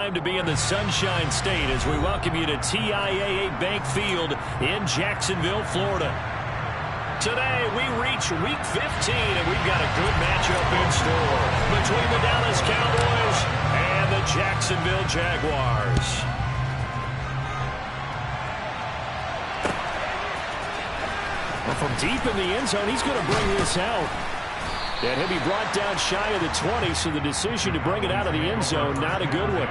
Time to be in the Sunshine State as we welcome you to TIAA Bank Field in Jacksonville, Florida. Today we reach Week 15 and we've got a good matchup in store between the Dallas Cowboys and the Jacksonville Jaguars. Well, from deep in the end zone, he's going to bring this out. And he'll be brought down shy of the 20, so the decision to bring it out of the end zone, not a good one.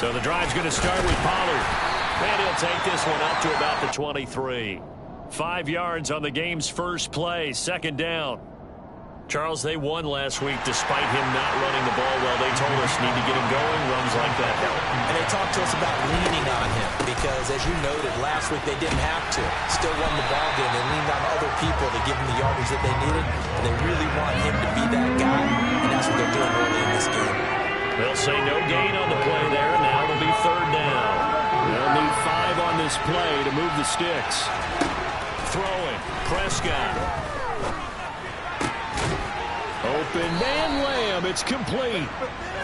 So the drive's going to start with Pollard. And he'll take this one up to about the 23. 5 yards on the game's first play, second down. Charles, they won last week despite him not running the ball well. They told us need to get him going. Runs like that help. And they talked to us about leaning on him because, as you noted, last week they didn't have to. Still won the ball game. They leaned on other people to give them the yardage that they needed. And they really want him to be that guy. And that's what they're doing early in this game. They'll say no gain on the play there. Now it'll be third down. They'll need 5 on this play to move the sticks. Throwing. Prescott. Open man Lamb. It's complete.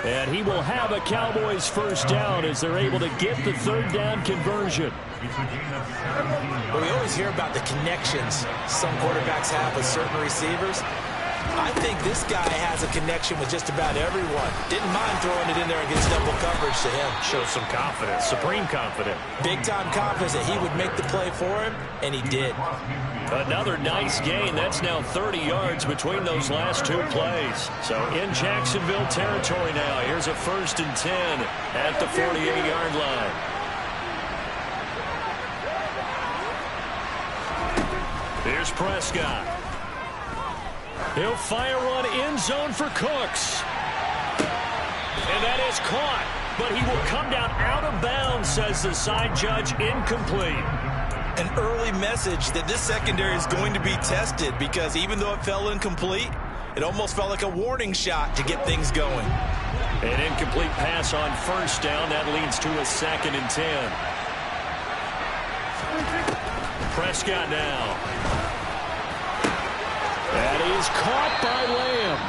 And he will have a Cowboys first down as they're able to get the third down conversion. Well, we always hear about the connections some quarterbacks have with certain receivers. I think this guy has a connection with just about everyone. Didn't mind throwing it in there against double coverage to him. Shows some confidence, supreme confidence. Big-time confidence that he would make the play for him, and he did. Another nice gain. That's now 30 yards between those last 2 plays. So in Jacksonville territory now. Here's a 1st and 10 at the 48-yard line. Here's Prescott. He'll fire one end zone for Cooks. And that is caught. But he will come down out of bounds, says the side judge, incomplete. An early message that this secondary is going to be tested because even though it fell incomplete, it almost felt like a warning shot to get things going. An incomplete pass on first down. That leads to a 2nd and 10. Prescott now. That is caught by Lamb.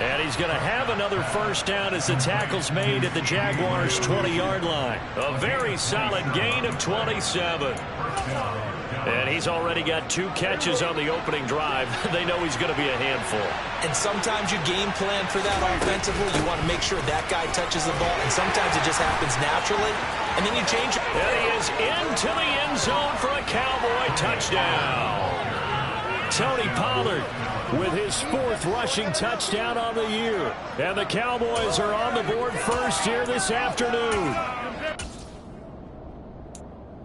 And he's going to have another first down as the tackle's made at the Jaguars' 20-yard line. A very solid gain of 27. And he's already got 2 catches on the opening drive. They know he's going to be a handful. And sometimes you game plan for that offensively. You want to make sure that guy touches the ball. And sometimes it just happens naturally. And then you change it. And he is into the end zone for a Cowboy touchdown. Tony Pollard with his 4th rushing touchdown on the year. And the Cowboys are on the board first here this afternoon.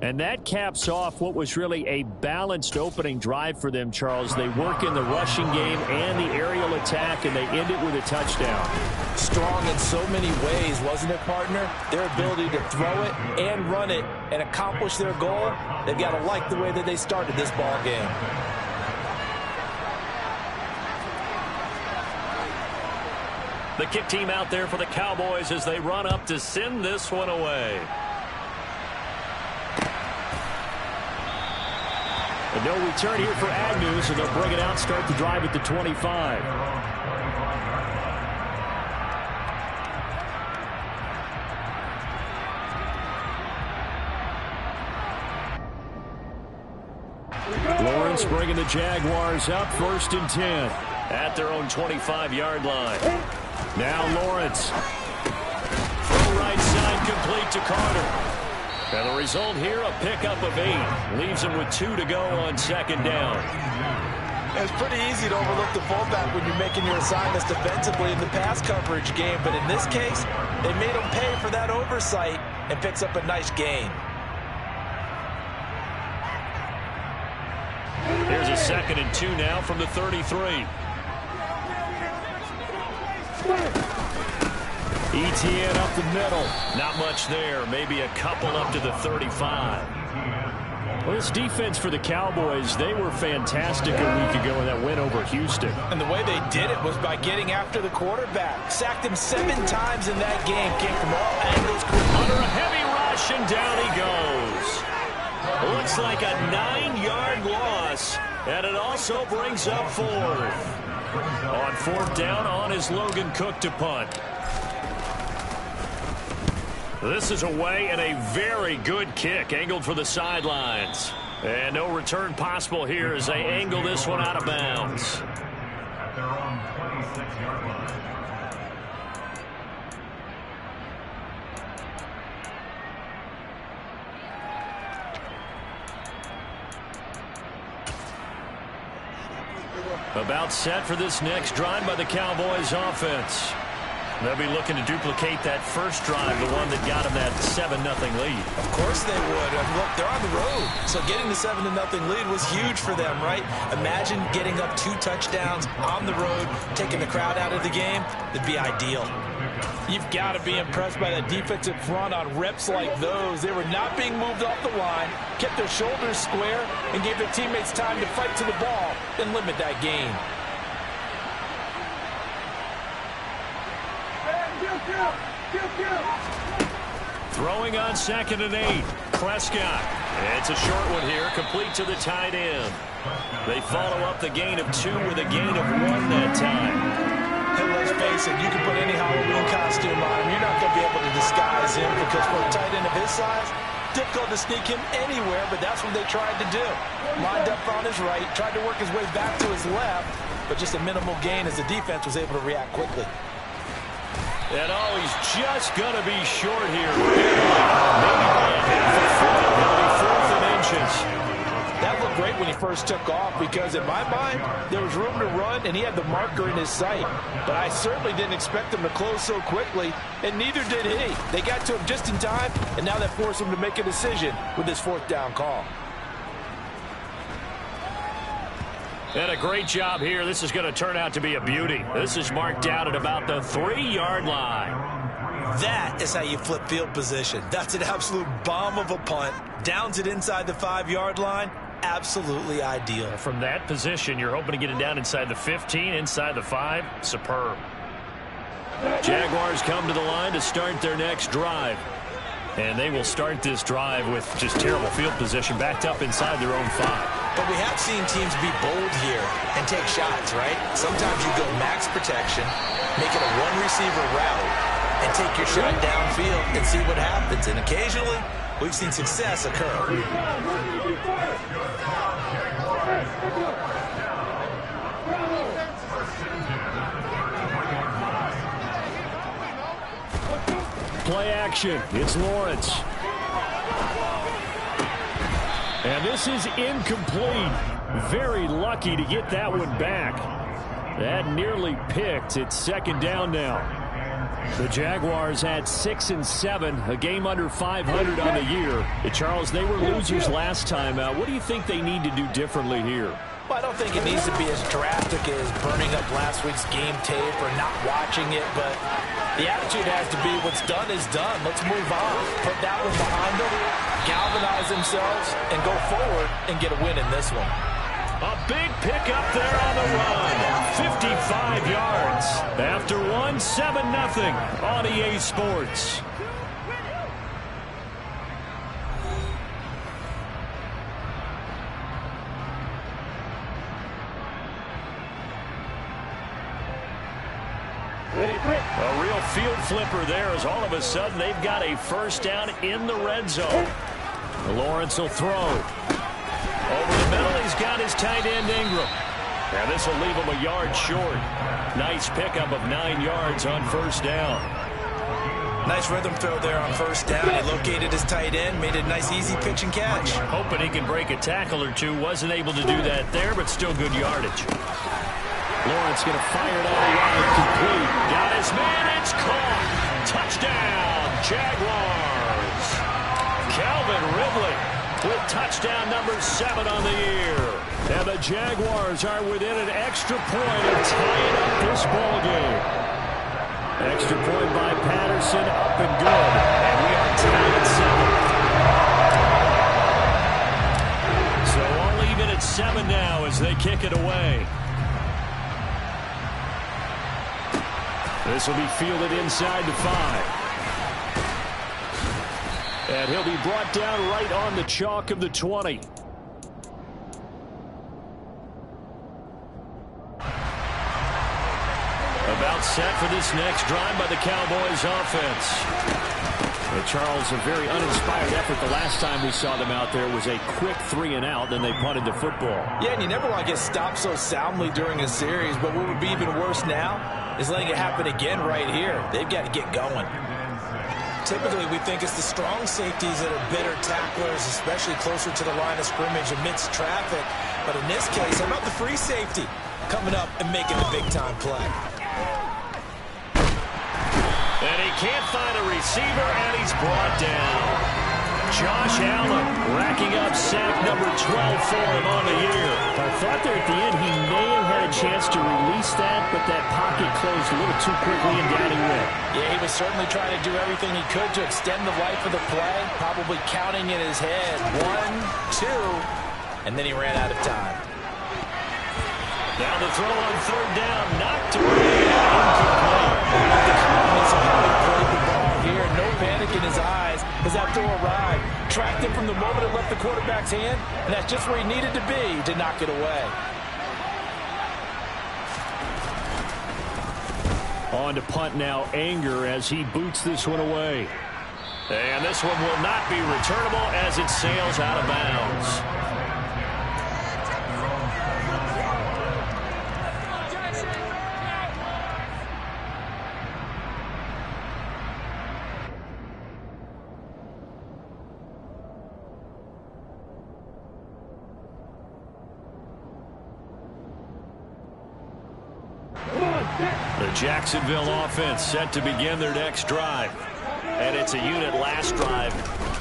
And that caps off what was really a balanced opening drive for them, Charles. They work in the rushing game and the aerial attack, and they end it with a touchdown. Strong in so many ways, wasn't it, partner? Their ability to throw it and run it and accomplish their goal, they've got to like the way that they started this ball game. The kick team out there for the Cowboys as they run up to send this one away. And no return here for Agnew, so they'll bring it out, start the drive at the 25. Lawrence bringing the Jaguars up, 1st and 10 at their own 25-yard line. Now Lawrence. Throw right side complete to Carter. And the result here, a pickup of 8. Leaves him with 2 to go on 2nd down. It's pretty easy to overlook the fullback when you're making your assignments defensively in the pass coverage game. But in this case, they made him pay for that oversight and picks up a nice gain. Here's a 2nd and 2 now from the 33. Etienne up the middle. Not much there. Maybe a couple up to the 35. Well, this defense for the Cowboys, they were fantastic a week ago in that win over Houston. And the way they did it was by getting after the quarterback. Sacked him 7 times in that game. Came from all angles. Under a heavy rush, and down he goes. Looks like a 9-yard loss, and it also brings up 4th. On 4th down, on is Logan Cook to punt. This is away, and a very good kick angled for the sidelines. And no return possible here as they angle this one out of bounds. At their own 26-yard line. About set for this next drive by the Cowboys offense. They'll be looking to duplicate that first drive, the one that got them that 7-0 lead. Of course they would. Look, they're on the road, so getting the 7-0 lead was huge for them, right? Imagine getting up 2 touchdowns on the road, taking the crowd out of the game. It'd be ideal. You've got to be impressed by that defensive front on reps like those. They were not being moved off the line, kept their shoulders square, and gave their teammates time to fight to the ball and limit that gain. Throwing on 2nd and 8. Prescott. It's a short one here, complete to the tight end. They follow up the gain of 2 with a gain of 1 that time. Hey, let's face it, you can put any Halloween costume on him. You're not going to be able to disguise him because for a tight end of his size, difficult to sneak him anywhere, but that's what they tried to do. Lined up on his right, tried to work his way back to his left, but just a minimal gain as the defense was able to react quickly. And oh, he's just going to be short here. Maybe by a half a foot. It'll be 4th and inches. That looked great when he first took off because in my mind, there was room to run and he had the marker in his sight. But I certainly didn't expect him to close so quickly, and neither did he. They got to him just in time, and now that forced him to make a decision with this 4th down call. And a great job here. This is going to turn out to be a beauty. This is marked out at about the 3-yard line. That is how you flip field position. That's an absolute bomb of a punt. Downs it inside the 5-yard line. Absolutely ideal. From that position, you're hoping to get it down inside the 15, inside the 5. Superb. Jaguars come to the line to start their next drive. And they will start this drive with just terrible field position, backed up inside their own 5. But we have seen teams be bold here and take shots, right? Sometimes you go max protection, make it a 1-receiver route, and take your shot downfield and see what happens. And occasionally, we've seen success occur. Play action. It's Lawrence. And this is incomplete. Very lucky to get that one back. That nearly picked. It's 2nd down now. The Jaguars had 6 and 7, a game under 500 on the year. Charles, they were losers last time out. What do you think they need to do differently here? Well, I don't think it needs to be as drastic as burning up last week's game tape or not watching it, but the attitude has to be what's done is done. Let's move on. Put that one behind them, galvanize themselves, and go forward and get a win in this one. A big pickup there on the run. 55 yards. After 1, 7-0 on EA Sports. A real field flipper there as all of a sudden they've got a 1st down in the red zone. Lawrence will throw. Over the middle, he's got his tight end Ingram. And this will leave him a yard short. Nice pickup of 9 yards on 1st down. Nice rhythm throw there on 1st down. He located his tight end, made a nice easy pitch and catch. Hoping he can break a tackle or two. Wasn't able to do that there, but still good yardage. Lawrence going to fire it all around, complete. Got his man, it's caught. Touchdown, Jaguars. Calvin Ridley with touchdown number 7 on the year. And the Jaguars are within an extra point of tying up this ball game. Extra point by Patterson, up and good. And we are tied at 7. 7 now as they kick it away. This will be fielded inside the 5. And he'll be brought down right on the chalk of the 20. About set for this next drive by the Cowboys offense. Charles, a very uninspired effort. The last time we saw them out there was a quick 3-and-out, then they punted the football. Yeah, and you never want to get stopped so soundly during a series, but what would be even worse now is letting it happen again right here. They've got to get going. Typically, we think it's the strong safeties that are better tacklers, especially closer to the line of scrimmage amidst traffic. But in this case, how about the free safety coming up and making a big-time play? And he can't find a receiver, and he's brought down. Josh Allen racking up sack number 12 for him on the year. I thought there at the end he may have had a chance to release that, but that pocket closed a little too quickly and down he went. Yeah, he was certainly trying to do everything he could to extend the life of the play, probably counting in his head 1, 2, and then he ran out of time. Now the throw on 3rd down, knocked away, incomplete. The confidence of how he played the ball here, no panic in his eyes as that throw arrived. Tracked him from the moment it left the quarterback's hand, and that's just where he needed to be to knock it away. On to punt now, Anger as he boots this one away. And this one will not be returnable as it sails out of bounds. The Jacksonville offense set to begin their next drive. And it's a unit last drive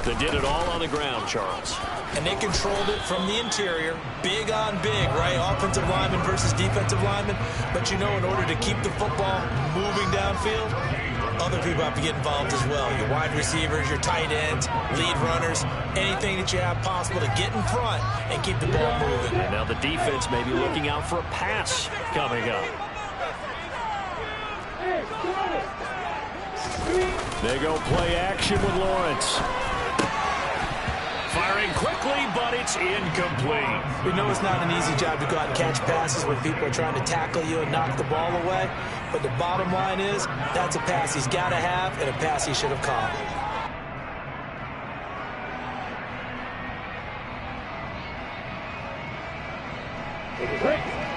that did it all on the ground, Charles. And they controlled it from the interior, big on big, right? Offensive lineman versus defensive lineman. But you know, in order to keep the football moving downfield, other people have to get involved as well. Your wide receivers, your tight ends, lead runners, anything that you have possible to get in front and keep the ball moving. And now the defense may be looking out for a pass coming up. They go play action with Lawrence. Firing quickly, but it's incomplete. We know it's not an easy job to go out and catch passes when people are trying to tackle you and knock the ball away. But the bottom line is, that's a pass he's got to have and a pass he should have caught.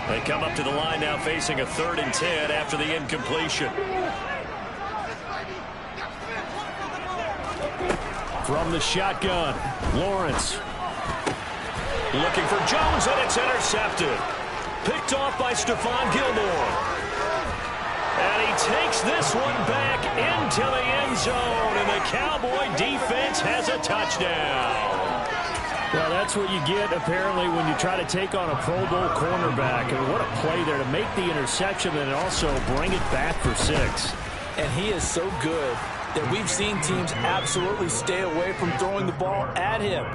They come up to the line now facing a 3rd and 10 after the incompletion. From the shotgun, Lawrence looking for Jones, and it's intercepted. Picked off by Stephon Gilmore. And he takes this one back into the end zone, and the Cowboy defense has a touchdown. Well, that's what you get, apparently, when you try to take on a Pro Bowl cornerback. And what a play there to make the interception and also bring it back for 6. And he is so good that we've seen teams absolutely stay away from throwing the ball at him.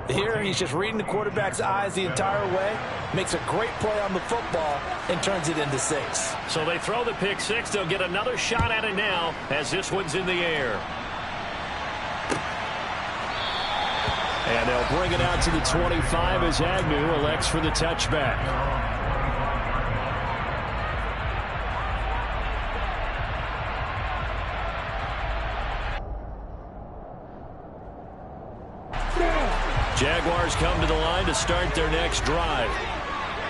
Here, he's just reading the quarterback's eyes the entire way, makes a great play on the football, and turns it into 6. So they throw the pick 6. They'll get another shot at it now as this one's in the air. And they'll bring it out to the 25 as Agnew elects for the touchback. Jaguars come to the line to start their next drive.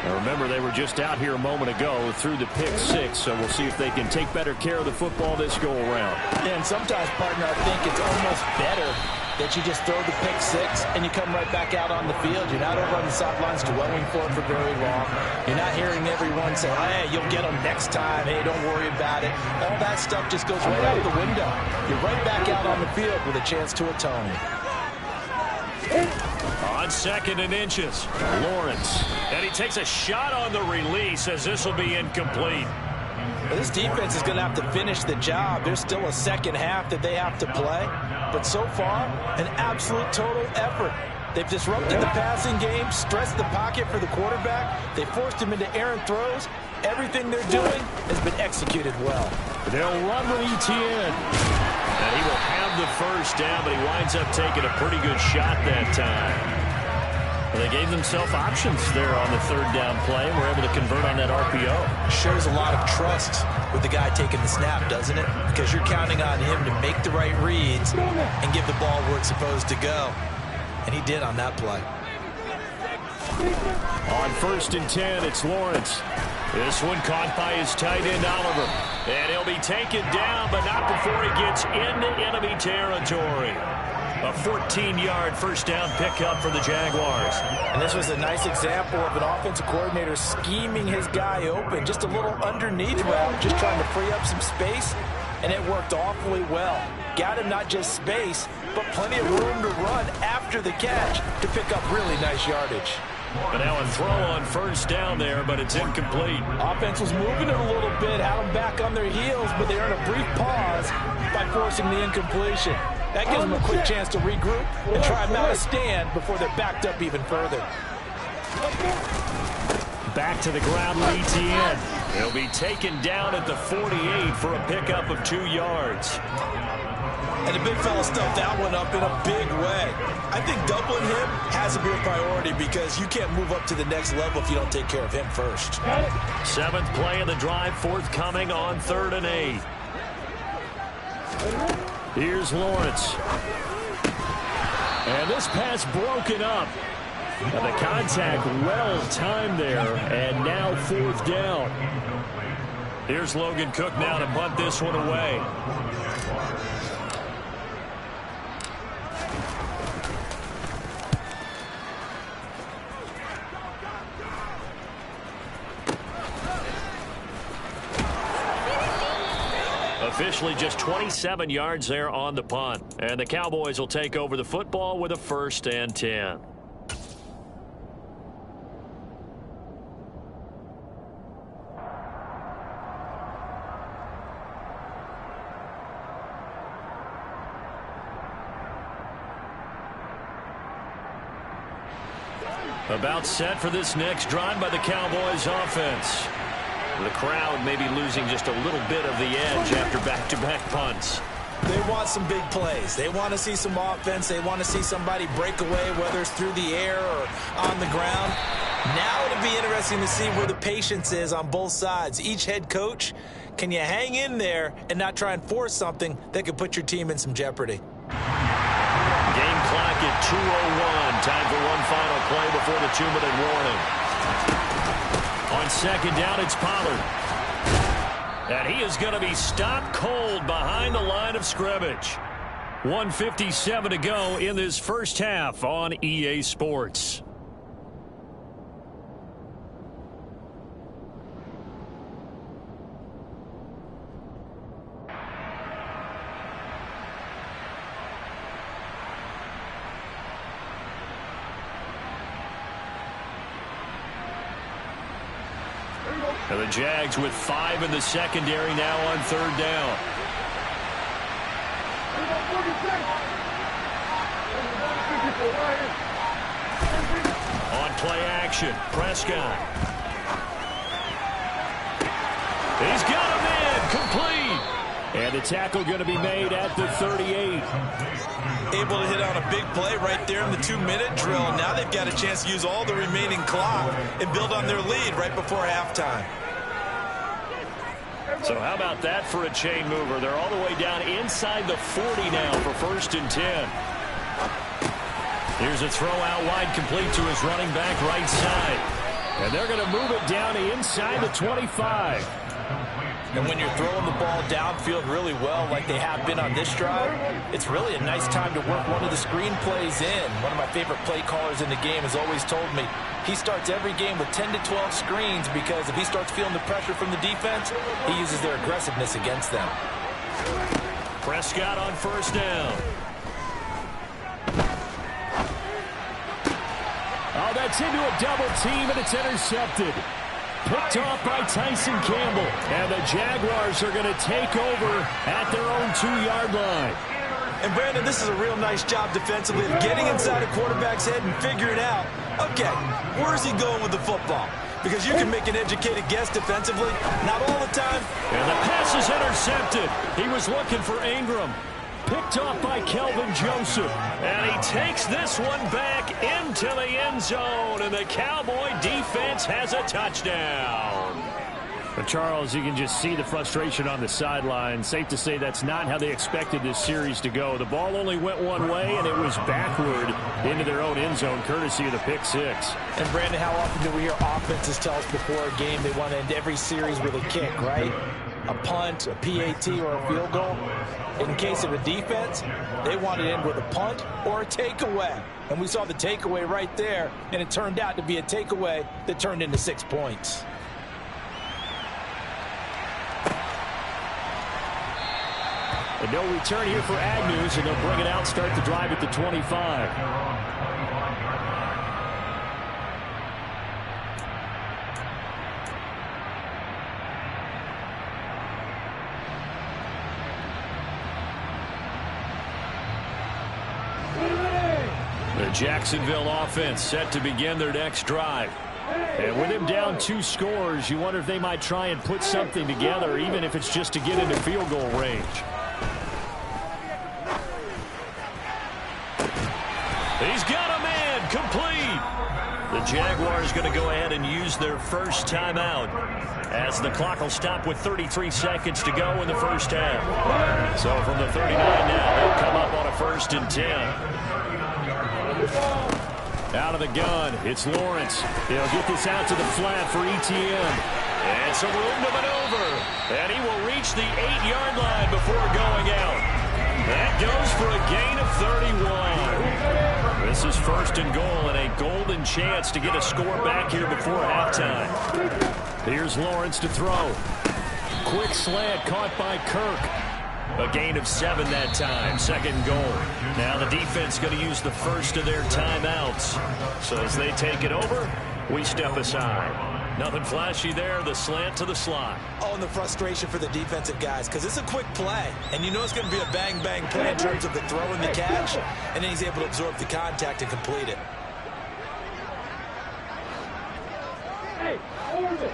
Now remember, they were just out here a moment ago through the pick 6, so we'll see if they can take better care of the football this go-around. Yeah, and sometimes, partner, I think it's almost better that you just throw the pick 6 and you come right back out on the field. You're not over on the sidelines dwelling for it for very long. You're not hearing everyone say, hey, you'll get them next time. Hey, don't worry about it. All that stuff just goes right out the window. You're right back out on the field with a chance to atone. On 2nd and inches, Lawrence. And he takes a shot on the release as this will be incomplete. Well, this defense is going to have to finish the job. There's still a second half that they have to play. But so far, an absolute total effort. They've disrupted the passing game, stressed the pocket for the quarterback. They forced him into errant throws. Everything they're doing has been executed well. They'll run with ETN. And he will have the first down, but he winds up taking a pretty good shot that time. Well, they gave themselves options there on the third down play and were able to convert on that RPO. Shows a lot of trust with the guy taking the snap, doesn't it? Because you're counting on him to make the right reads and give the ball where it's supposed to go. And he did on that play. On 1st and 10, it's Lawrence. This one caught by his tight end, Oliver. And he'll be taken down, but not before he gets into enemy territory. A 14-yard first down pickup for the Jaguars. And this was a nice example of an offensive coordinator scheming his guy open. Just a little underneath route, just trying to free up some space. And it worked awfully well. Got him not just space, but plenty of room to run after the catch to pick up really nice yardage. But now a throw on first down there, but it's incomplete. Offense was moving it a little bit, had them back on their heels, but they earned a brief pause by forcing the incompletion. That gives them a quick chance to regroup and try and mount a stand before they're backed up even further. Back to the ground with ETN. He'll be taken down at the 48 for a pickup of 2 yards. And the big fella stuffed that one up in a big way. I think doubling him has to be a priority because you can't move up to the next level if you don't take care of him first. 7th play of the drive, forthcoming on 3rd and 8. Here's Lawrence. And this pass broken up. And the contact well timed there, and now 4th down. Here's Logan Cook now to punt this one away. Officially just 27 yards there on the punt. And the Cowboys will take over the football with a 1st and 10. About set for this next drive by the Cowboys offense. The crowd maybe losing just a little bit of the edge after back-to-back punts. They want some big plays. They want to see some offense. They want to see somebody break away, whether it's through the air or on the ground. Now it'll be interesting to see where the patience is on both sides. Each head coach, can you hang in there and not try and force something that could put your team in some jeopardy? Game clock at 2:01. Time for one final play before the 2-minute warning. On 2nd down, it's Pollard. And he is going to be stopped cold behind the line of scrimmage. 1:57 to go in this first half on EA Sports. And the Jags with 5 in the secondary now on 3rd down. On play action, Prescott. He's got him in, complete. And the tackle going to be made at the 38. Able to hit on a big play right there in the 2-minute drill. Now they've got a chance to use all the remaining clock and build on their lead right before halftime. So how about that for a chain mover? They're all the way down inside the 40 now for 1st and 10. Here's a throw out wide, complete to his running back right side. And they're going to move it down inside the 25. And when you're throwing the ball downfield really well like they have been on this drive, it's really a nice time to work one of the screen plays in. One of my favorite play callers in the game has always told me he starts every game with 10 to 12 screens because if he starts feeling the pressure from the defense, he uses their aggressiveness against them. Prescott on 1st down. Oh, that's into a double team, and it's intercepted. Picked off by Tyson Campbell. And the Jaguars are going to take over at their own 2-yard line. And, Brandon, this is a real nice job defensively of getting inside a quarterback's head and figuring out, okay, where's he going with the football? Because you can make an educated guess defensively, not all the time. And the pass is intercepted. He was looking for Ingram. Picked off by Kelvin Joseph. And he takes this one back into the end zone, and the Cowboy defense has a touchdown. But Charles, you can just see the frustration on the sideline. Safe to say that's not how they expected this series to go. The ball only went one way, and it was backward into their own end zone, courtesy of the pick six. And, Brandon, how often do we hear offenses tell us before a game they want to end every series with a kick, right? A punt, a PAT, or a field goal. In case of a defense, they want to end with a punt or a takeaway. And we saw the takeaway right there, and it turned out to be a takeaway that turned into 6 points. And no return here for Agnew, and they'll bring it out, start the drive at the 25. The Jacksonville offense set to begin their next drive. And with him down 2 scores, you wonder if they might try and put something together, even if it's just to get into field goal range. He's got a man complete. The Jaguars going to go ahead and use their first timeout, as the clock will stop with 33 seconds to go in the first half. So from the 39 now, they'll come up on a 1st and 10. Out of the gun, it's Lawrence. He'll get this out to the flat for ETN. And some room to maneuver. And he will reach the 8-yard line before going out. That goes for a gain of 31. This is 1st and goal, and a golden chance to get a score back here before halftime. Here's Lawrence to throw. Quick slant caught by Kirk. A gain of 7 that time. 2nd goal. Now the defense going to use the first of their timeouts. So as they take it over, we step aside. Nothing flashy there. The slant to the slot. Oh, and the frustration for the defensive guys, because it's a quick play. And you know it's going to be a bang-bang play in terms of the throw and the catch. And then he's able to absorb the contact and complete it. Hey, Orbit!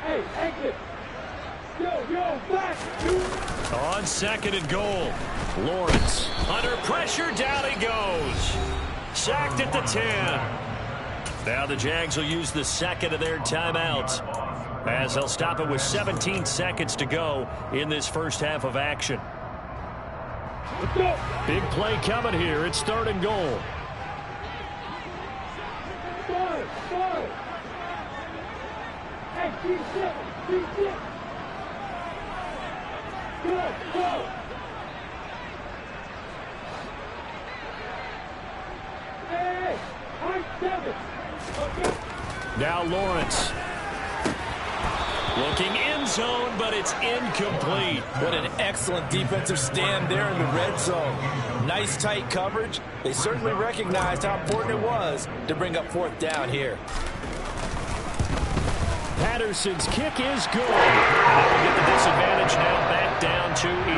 Hey, exit! Yo, back! On 2nd and goal. Lawrence under pressure, down he goes. Sacked at the 10. Now the Jags will use the 2nd of their timeouts, as they'll stop it with 17 seconds to go in this first half of action. Big play coming here. It's 3rd and goal. Fire! Hey, G6! Go! Hey, I'm 7. Okay. Now Lawrence. Looking end zone, but it's incomplete. What an excellent defensive stand there in the red zone. Nice tight coverage. They certainly recognized how important it was to bring up 4th down here. Patterson's kick is good. And they will get the disadvantage now back down to 11.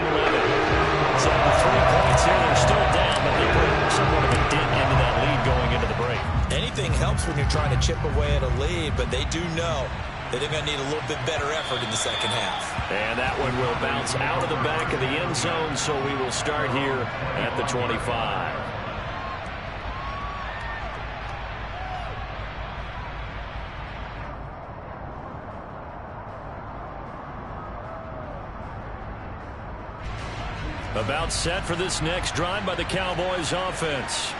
So the 3 points here, they're still down, but they put somewhat of a dent into that lead going into the break. Anything helps when you're trying to chip away at a lead, but they do know that they're going to need a little bit better effort in the second half. And that one will bounce out of the back of the end zone, so we will start here at the 25. About set for this next drive by the Cowboys offense.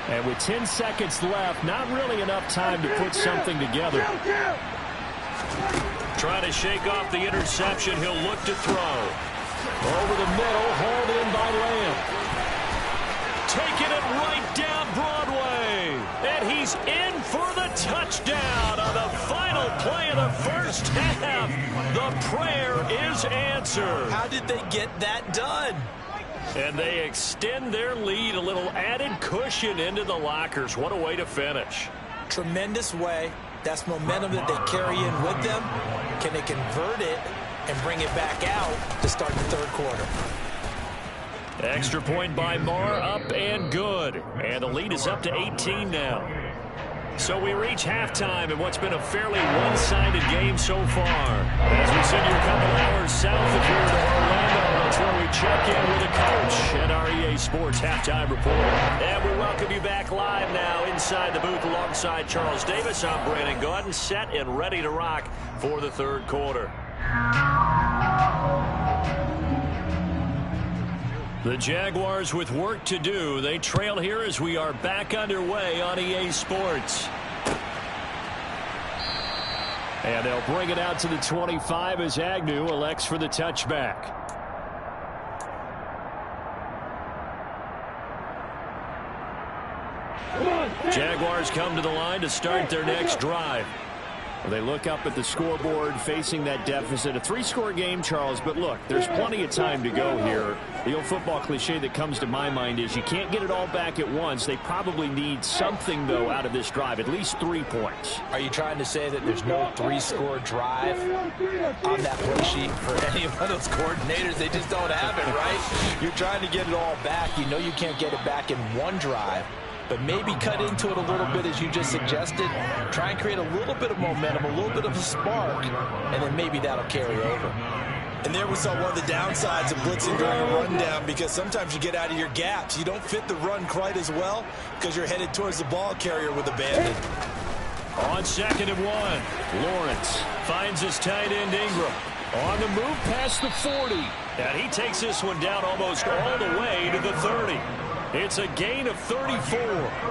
And with 10 seconds left, not really enough time to put something together. Trying to shake off the interception. He'll look to throw. Over the middle, hauled in by Lamb. Taking it right down Broadway. And he's in for the touchdown on the final play of the first half. The prayer is answered. How did they get that done? And they extend their lead, a little added cushion into the lockers. What a way to finish. Tremendous way. That's momentum that they carry in with them. Can they convert it and bring it back out to start the third quarter. Extra point by Marr, up and good. And the lead is up to 18 now. So we reach halftime in what's been a fairly one-sided game so far. As we send you a couple hours south of here to Orlando, that's where we check in with the coach at our EA Sports Halftime Report. And we welcome you back live now inside the booth alongside Charles Davis. I'm Brandon Gaudin, set and ready to rock for the third quarter. The Jaguars with work to do. They trail here as we are back underway on EA Sports. And they'll bring it out to the 25 as Agnew elects for the touchback. Jaguars come to the line to start their next drive. They look up at the scoreboard facing that deficit. A three-score game, Charles, but look, there's plenty of time to go here. The old football cliche that comes to my mind is you can't get it all back at once. They probably need something, though, out of this drive, at least 3 points. Are you trying to say that there's no three-score drive on that play sheet for any of those coordinators? They just don't have it, right? You're trying to get it all back. You know you can't get it back in one drive. But maybe cut into it a little bit as you just suggested. Try and create a little bit of momentum, a little bit of a spark, and then maybe that'll carry over. And there we saw one of the downsides of blitzing during a rundown, because sometimes you get out of your gaps. You don't fit the run quite as well because you're headed towards the ball carrier with a bandit. On 2nd and 1, Lawrence finds his tight end Ingram. On the move past the 40. And he takes this one down almost all the way to the 30. It's a gain of 34.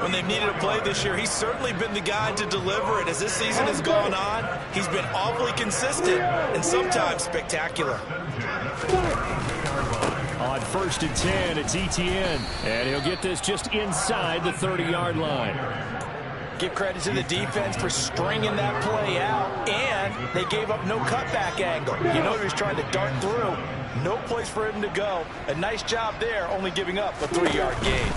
When they've needed a play this year, he's certainly been the guy to deliver it. As this season has gone on, he's been awfully consistent and sometimes spectacular. On 1st and 10, it's Etienne. And he'll get this just inside the 30-yard line. Give credit to the defense for stringing that play out, and they gave up no cutback angle. You know he was trying to dart through. No place for him to go. A nice job there, only giving up a 3-yard gain.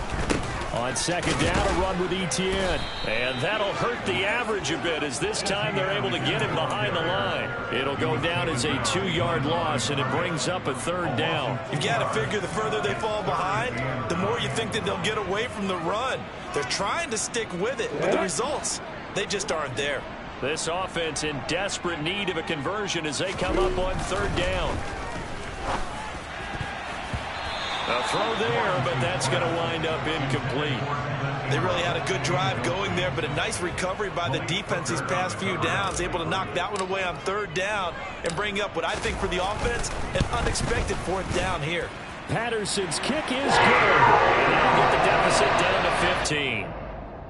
On 2nd down, a run with Etienne. And that'll hurt the average a bit, as this time they're able to get him behind the line. It'll go down as a 2-yard loss, and it brings up a 3rd down. You've got to figure the further they fall behind, the more you think that they'll get away from the run. They're trying to stick with it, but the results, they just aren't there. This offense in desperate need of a conversion as they come up on 3rd down. A throw there, but that's going to wind up incomplete. They really had a good drive going there, but a nice recovery by the defense these past few downs, able to knock that one away on 3rd down and bring up what I think for the offense, an unexpected 4th down here. Patterson's kick is good, and that'll get the deficit down to 15.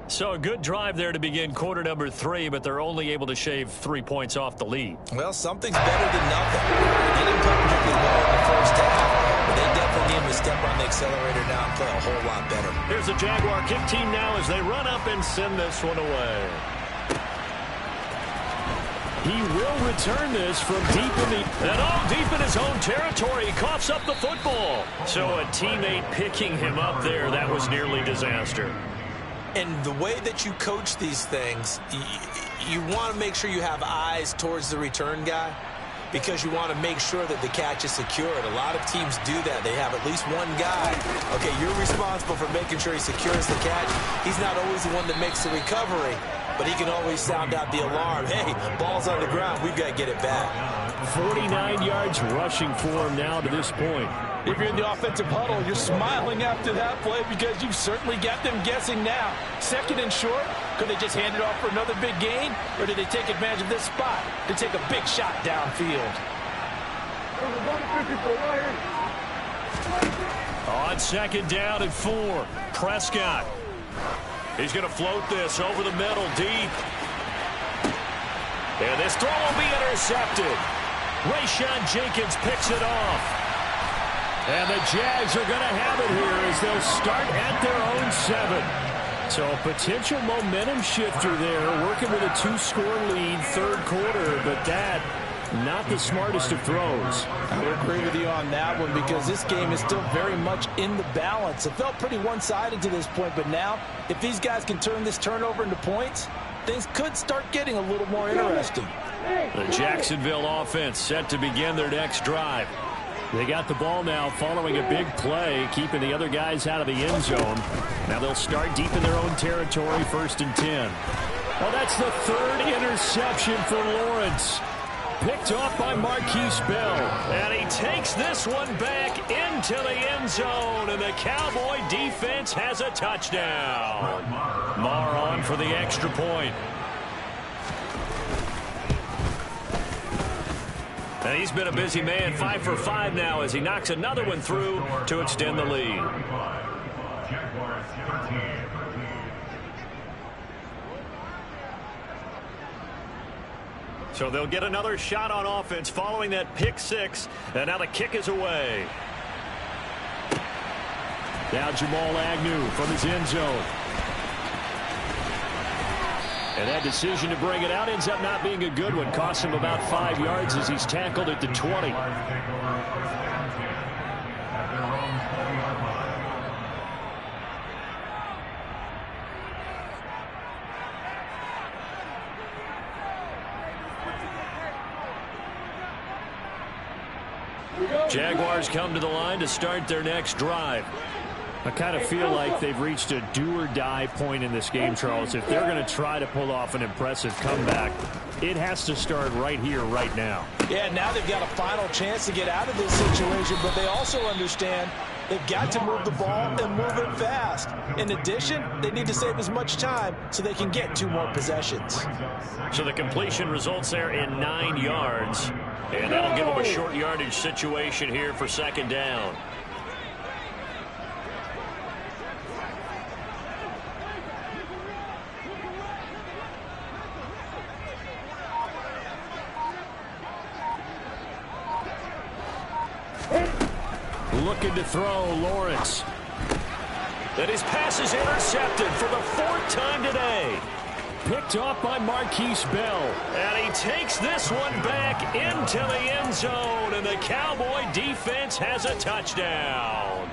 So a good drive there to begin quarter number 3, but they're only able to shave 3 points off the lead. Well, something's better than nothing. They didn't play particularly well in the first half, but they definitely need to step on the accelerator now and play a whole lot better. Here's the Jaguar kick team now as they run up and send this one away. He will return this from deep in deep in his own territory. He coughs up the football. So a teammate picking him up there, that was nearly disaster. And the way that you coach these things, you want to make sure you have eyes towards the return guy, because you want to make sure that the catch is secured. A lot of teams do that. They have at least one guy. Okay, you're responsible for making sure he secures the catch. He's not always the one that makes the recovery, but he can always sound out the alarm. Hey, ball's on the ground. We've got to get it back. 49 yards rushing for him now to this point. If you're in the offensive huddle, you're smiling after that play because you've certainly got them guessing now. 2nd and short, could they just hand it off for another big gain, or did they take advantage of this spot to take a big shot downfield? On 2nd down and 4, Prescott. He's going to float this over the middle deep. And this throw will be intercepted. Rayshon Jenkins picks it off. And the Jags are going to have it here as they'll start at their own 7. So a potential momentum shifter there, working with a 2-score lead, 3rd quarter, but that, not the smartest of throws. I would agree with you on that one, because this game is still very much in the balance. It felt pretty one-sided to this point, but now, if these guys can turn this turnover into points, things could start getting a little more interesting. The Jacksonville offense set to begin their next drive. They got the ball now following a big play, keeping the other guys out of the end zone. Now they'll start deep in their own territory, 1st and 10. Well, that's the 3rd interception for Lawrence. Picked off by Marquise Bell. And he takes this one back into the end zone, and the Cowboy defense has a touchdown. Marr on for the extra point. And he's been a busy man, 5 for 5 now as he knocks another one through to extend the lead. So they'll get another shot on offense following that pick 6, and now the kick is away. Now Jamal Agnew from his end zone. And that decision to bring it out ends up not being a good one. Costs him about 5 yards as he's tackled at the 20. Jaguars come to the line to start their next drive. I kind of feel like they've reached a do-or-die point in this game, Charles. If they're going to try to pull off an impressive comeback, it has to start right here, right now. Yeah, now they've got a final chance to get out of this situation, but they also understand they've got to move the ball and move it fast. In addition, they need to save as much time so they can get 2 more possessions. So the completion results there in 9 yards, and that'll give them a short yardage situation here for 2nd down. Looking to throw, Lawrence. And his pass is intercepted for the 4th time today. Picked off by Marquise Bell. And he takes this one back into the end zone. And the Cowboy defense has a touchdown.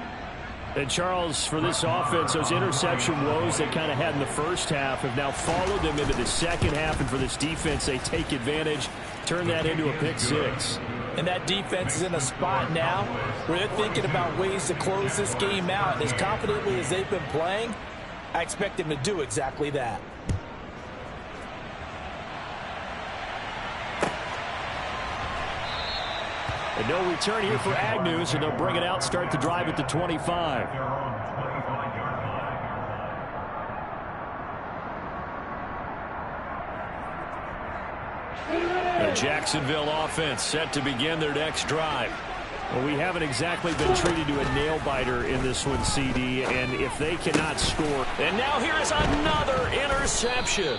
And Charles, for this offense, those interception woes they kind of had in the first half have now followed them into the second half. And for this defense, they take advantage, turn that into a pick 6. And that defense is in a spot now where they're thinking about ways to close this game out. And as confidently as they've been playing, I expect them to do exactly that. And no return here for Agnew, so they'll bring it out, start the drive at the 25. The Jacksonville offense set to begin their next drive. Well, we haven't exactly been treated to a nail-biter in this one, CD, and if they cannot score. And now here is another interception.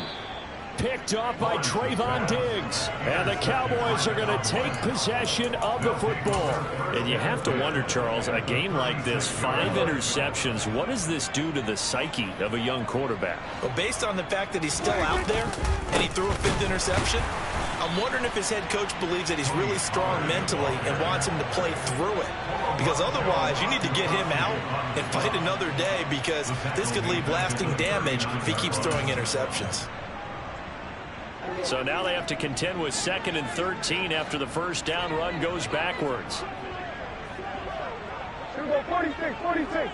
Picked off by Trayvon Diggs. And the Cowboys are going to take possession of the football. And you have to wonder, Charles, a game like this, 5 interceptions, what does this do to the psyche of a young quarterback? Well, based on the fact that he's still out there and he threw a 5th interception, I'm wondering if his head coach believes that he's really strong mentally and wants him to play through it. Because otherwise, you need to get him out and fight another day, because this could leave lasting damage if he keeps throwing interceptions. So now they have to contend with 2nd and 13 after the first down run goes backwards. Here we go, 46, 46.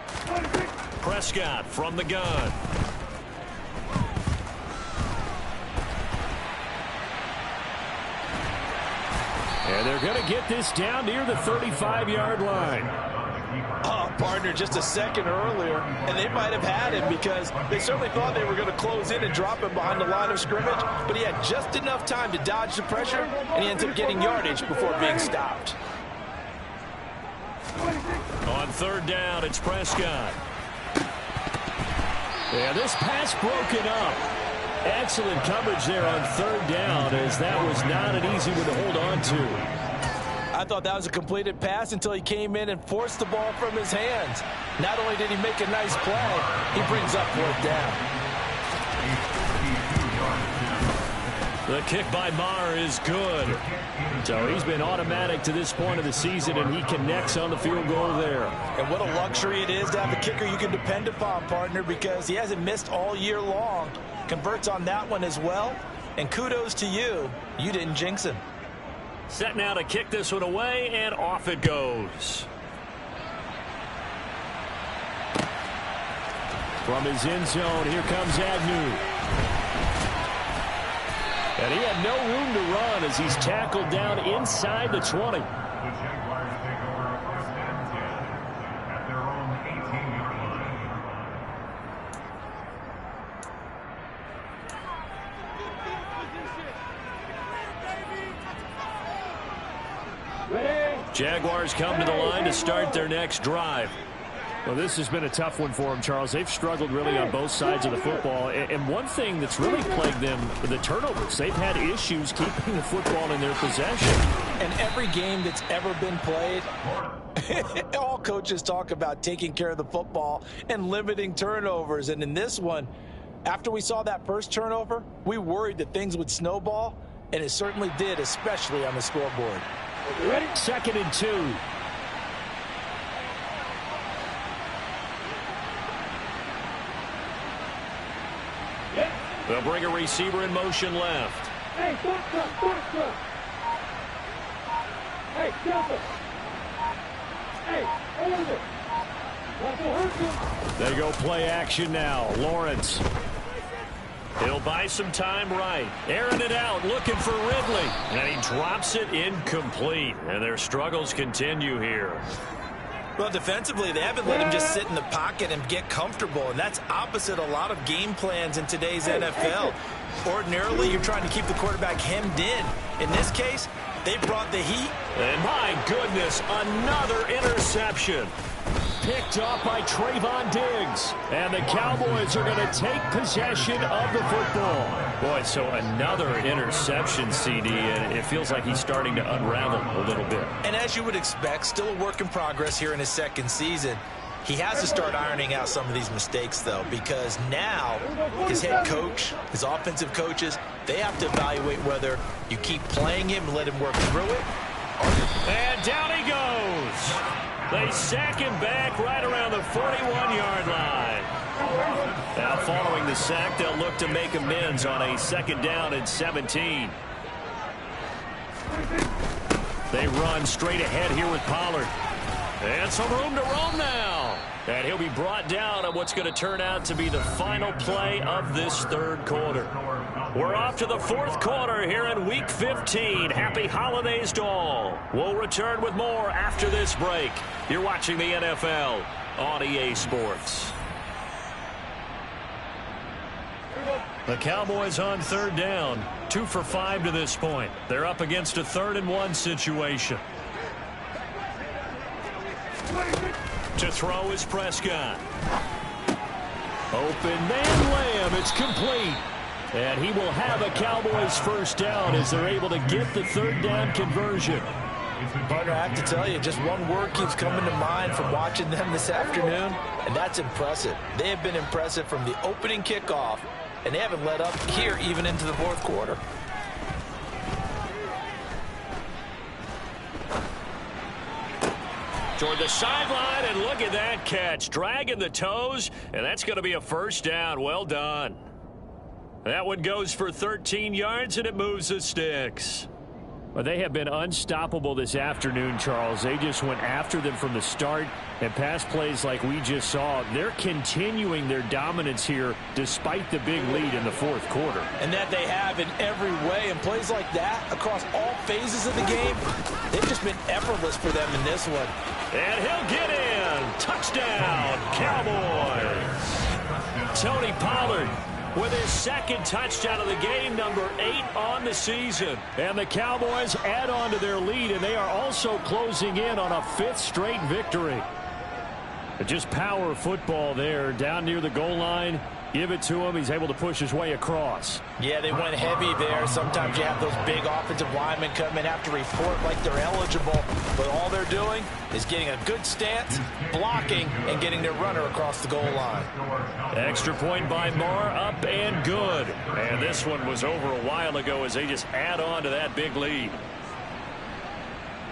46. Prescott from the gun. And they're going to get this down near the 35-yard line. Oh, partner, just a second earlier, and they might have had him because they certainly thought they were going to close in and drop him behind the line of scrimmage, but he had just enough time to dodge the pressure, and he ends up getting yardage before being stopped. On 3rd down, it's Prescott. Yeah, this pass broken up. Excellent coverage there on 3rd down, as that was not an easy one to hold on to. I thought that was a completed pass until he came in and forced the ball from his hands. Not only did he make a nice play, he brings up 4th down. The kick by Marr is good. So he's been automatic to this point of the season, and he connects on the field goal there. And what a luxury it is to have a kicker you can depend upon, partner, because he hasn't missed all year long. converts on that one as well. And kudos to you. You didn't jinx him. Set now to kick this one away, and off it goes. From his end zone, here comes Agnew. And he had no room to run as he's tackled down inside the 20. The Jaguars take over a 1st and 10 at their own 18-yard Ready? Jaguars come to the line to start their next drive. Well, this has been a tough one for them, Charles. They've struggled really on both sides of the football. And one thing that's really plagued them, the turnovers. They've had issues keeping the football in their possession. And every game that's ever been played, all coaches talk about taking care of the football and limiting turnovers. And in this one, after we saw that first turnover, we worried that things would snowball, and it certainly did, especially on the scoreboard. Ready? 2nd and 2. They'll bring a receiver in motion left. Hey, stop. Hey, Delta. Hey, hold it. They go play action now. Lawrence. He'll buy some time right. Airing it out, looking for Ridley. And he drops it incomplete. And their struggles continue here. Well, defensively, they haven't let him just sit in the pocket and get comfortable, and that's opposite a lot of game plans in today's NFL. Ordinarily, you're trying to keep the quarterback hemmed in. In this case, they brought the heat. And my goodness, another interception. Picked off by Trayvon Diggs. And the Cowboys are going to take possession of the football. Boy, so another interception, CD, and it feels like he's starting to unravel a little bit. And as you would expect, still a work in progress here in his 2nd season. He has to start ironing out some of these mistakes, though, because now his head coach, his offensive coaches, they have to evaluate whether you keep playing him and let him work through it. And down he goes. They sack him back right around the 41-yard line. Now following the sack, they'll look to make amends on a 2nd down and 17. They run straight ahead here with Pollard. And some room to roam now. And he'll be brought down on what's going to turn out to be the final play of this 3rd quarter. We're off to the 4th quarter here in Week 15. Happy holidays to all. We'll return with more after this break. You're watching the NFL on EA Sports. The Cowboys on 3rd down. 2 for 5 to this point. They're up against a 3rd and 1 situation. To throw is Prescott. Open man Lamb. It's complete. And he will have a Cowboys 1st down as they're able to get the 3rd down conversion. Partner, I have to tell you, just one word keeps coming to mind from watching them this afternoon, and that's impressive. They have been impressive from the opening kickoff, and they haven't let up here even into the 4th quarter. Toward the sideline, and look at that catch. Dragging the toes, and that's going to be a 1st down. Well done. That one goes for 13 yards, and it moves the sticks. Well, they have been unstoppable this afternoon, Charles. They just went after them from the start, and pass plays like we just saw. They're continuing their dominance here despite the big lead in the 4th quarter. And that they have in every way, and plays like that across all phases of the game, they've just been effortless for them in this one. And he'll get in. Touchdown, Cowboys. Tony Pollard with his 2nd touchdown of the game, number 8 on the season. And the Cowboys add on to their lead, and they are also closing in on a 5th straight victory. Just power football there, down near the goal line. Give it to him. He's able to push his way across. Yeah, they went heavy there. Sometimes you have those big offensive linemen come in, have to report like they're eligible. But all they're doing is getting a good stance, blocking, and getting their runner across the goal line. Extra point by Marr, up and good. And this one was over a while ago as they just add on to that big lead.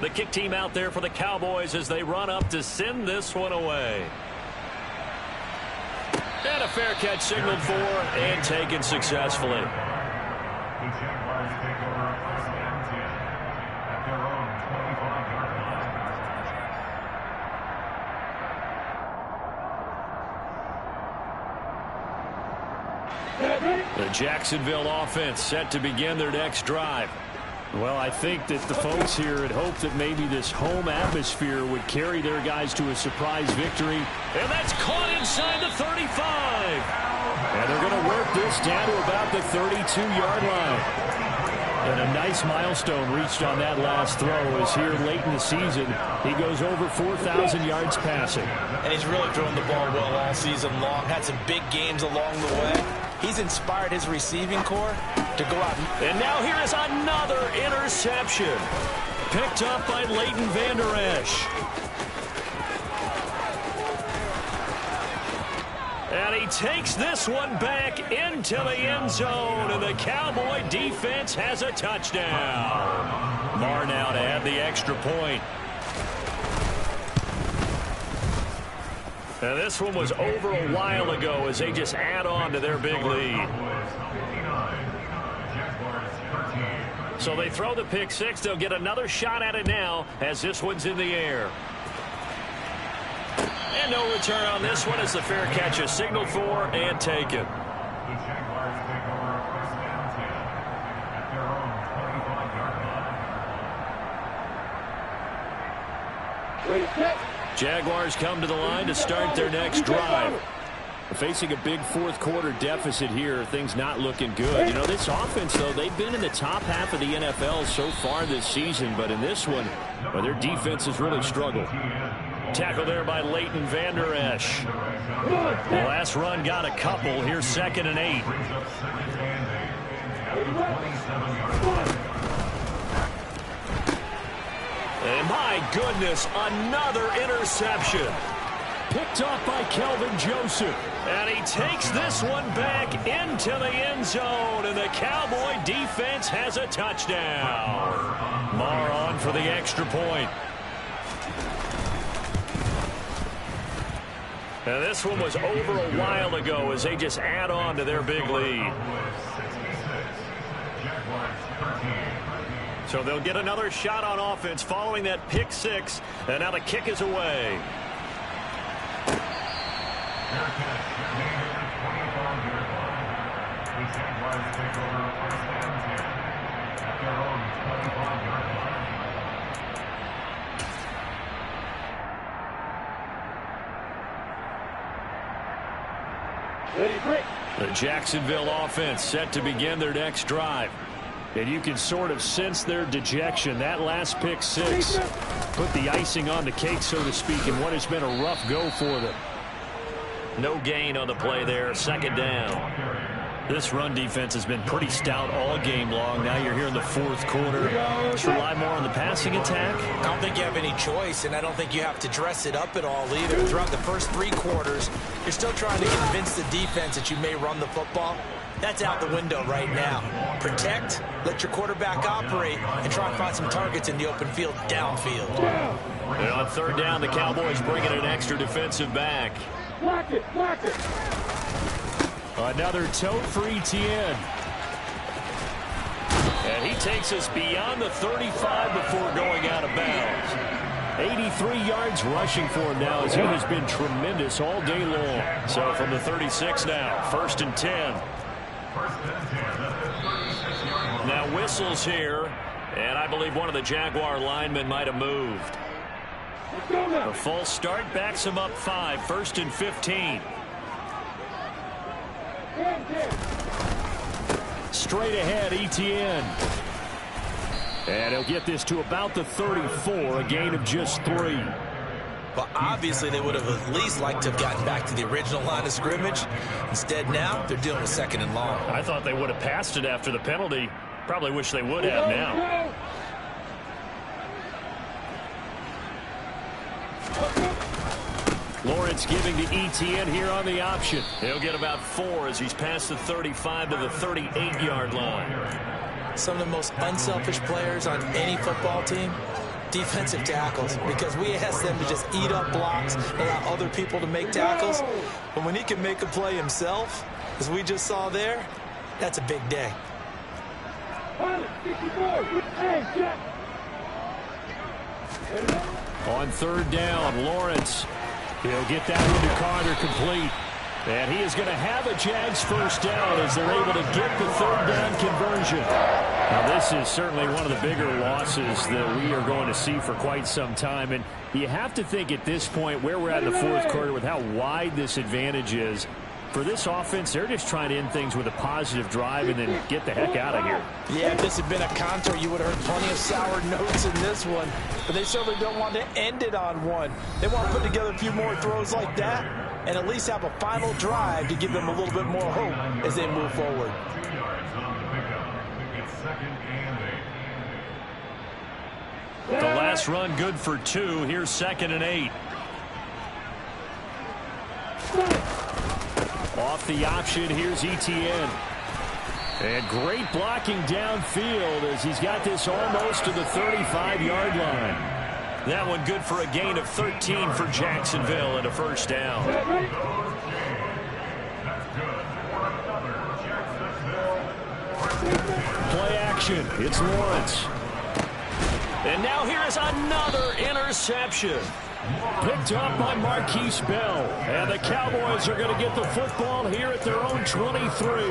The kick team out there for the Cowboys as they run up to send this one away. And a fair catch signaled for and taken successfully. The Jaguars take over first and 10 at their own 25-yard line. The Jacksonville offense set to begin their next drive. Well, I think that the folks here had hoped that maybe this home atmosphere would carry their guys to a surprise victory. And that's caught inside the 35. And they're going to work this down to about the 32-yard line. And a nice milestone reached on that last throw as here late in the season, he goes over 4,000 yards passing. And he's really thrown the ball well all season long. Had some big games along the way. He's inspired his receiving corps to go out. And now here is another interception. Picked up by Leighton Vander Esch. And he takes this one back into the end zone, and the Cowboy defense has a touchdown. Marr now to add the extra point. And this one was over a while ago as they just add on to their big lead. So they throw the pick six. They'll get another shot at it now as this one's in the air. And no return on this one as the fair catch is signaled for and taken. The Jaguars take over first and 10 at their own 25-yard line. Jaguars come to the line to start their next drive. Facing a big fourth-quarter deficit here, things not looking good. You know, this offense, though, they've been in the top half of the NFL so far this season, but in this one, well, their defense has really struggled. Tackle there by Leighton Vander Esch. The last run got a couple. Here's 2nd and 8. And my goodness, another interception. Picked off by Kelvin Joseph. And he takes this one back into the end zone. And the Cowboy defense has a touchdown. Marr on for the extra point. And this one was over a while ago as they just add on to their big lead. So they'll get another shot on offense following that pick six. And now the kick is away. The Jacksonville offense set to begin their next drive. And you can sort of sense their dejection. That last pick six put the icing on the cake, so to speak, in what has been a rough go for them. No gain on the play there. 2nd down. This run defense has been pretty stout all game long. Now you're here in the fourth quarter. Just rely more on the passing attack. I don't think you have any choice, and I don't think you have to dress it up at all either. Throughout the first 3 quarters, you're still trying to convince the defense that you may run the football. That's out the window right now. Protect, let your quarterback operate, and try and find some targets in the open field downfield. And on 3rd down, the Cowboys bring in an extra defensive back. Block it, block it. Another tote for Etienne. And he takes us beyond the 35 before going out of bounds. 83 yards rushing for him now as he has been tremendous all day long. So from the 36 now, 1st and 10. Now whistles here, and I believe one of the Jaguar linemen might have moved. A false start backs him up 5, 1st and 15. Straight ahead, Etienne. And he'll get this to about the 34, a gain of just 3. Well, obviously they would have at least liked to have gotten back to the original line of scrimmage. Instead now, they're dealing with 2nd and long. I thought they would have passed it after the penalty. Probably wish they would have now. Lawrence giving to Etienne here on the option. He'll get about 4 as he's past the 35 to the 38-yard line. Some of the most unselfish players on any football team defensive tackles, because we ask them to just eat up blocks, allow other people to make tackles. But when he can make a play himself, as we just saw there, that's a big day. On third down, Lawrence. He'll get that one to Carter, complete. And he is going to have a Jags first down as they're able to get the third down conversion. Now, this is certainly one of the bigger losses that we are going to see for quite some time. And you have to think at this point where we're at in the fourth quarter with how wide this advantage is. For this offense, they're just trying to end things with a positive drive and then get the heck out of here. Yeah, if this had been a counter, you would have heard plenty of sour notes in this one. But they certainly don't want to end it on one. They want to put together a few more throws like that and at least have a final drive to give them a little bit more hope as they move forward. 2 yards on the pickup. It's 2nd and 8. The last run good for 2. Here's 2nd and 8. Off the option, here's Etienne. And great blocking downfield as he's got this almost to the 35-yard line. That one good for a gain of 13 for Jacksonville and a first down. Play action, it's Lawrence. And now here is another interception. Picked up by Marquise Bell. And the Cowboys are going to get the football here at their own 23.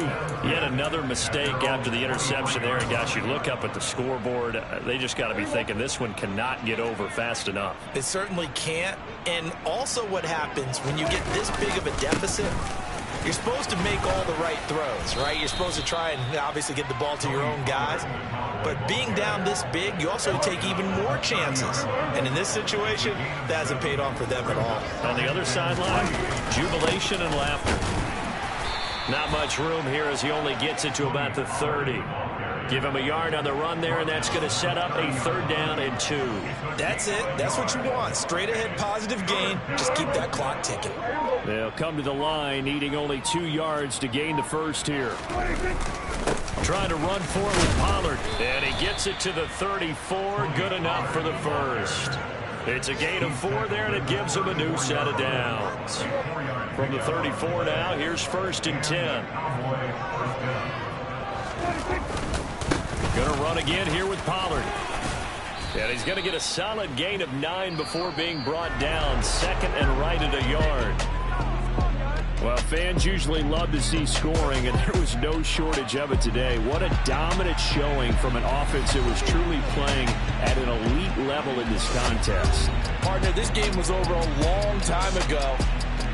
Yet another mistake after the interception there. And gosh, you look up at the scoreboard, they just got to be thinking this one cannot get over fast enough. It certainly can't. And also what happens when you get this big of a deficit, you're supposed to make all the right throws, right? You're supposed to try and obviously get the ball to your own guys. But being down this big, you also take even more chances. And in this situation, that hasn't paid off for them at all. On the other sideline, jubilation and laughter. Not much room here as he only gets it to about the 30. Give him a yard on the run there, and that's going to set up a 3rd down and 2. That's it. That's what you want. Straight ahead positive gain. Just keep that clock ticking. They'll come to the line, needing only 2 yards to gain the first here. Trying to run for it with Pollard. And he gets it to the 34. Good enough for the first. It's a gain of 4 there, and it gives him a new set of downs. From the 34 now, here's 1st and 10. Going to run again here with Pollard. And he's going to get a solid gain of 9 before being brought down. 2nd and right at a yard. Well, fans usually love to see scoring, and there was no shortage of it today. What a dominant showing from an offense that was truly playing at an elite level in this contest. Partner, this game was over a long time ago.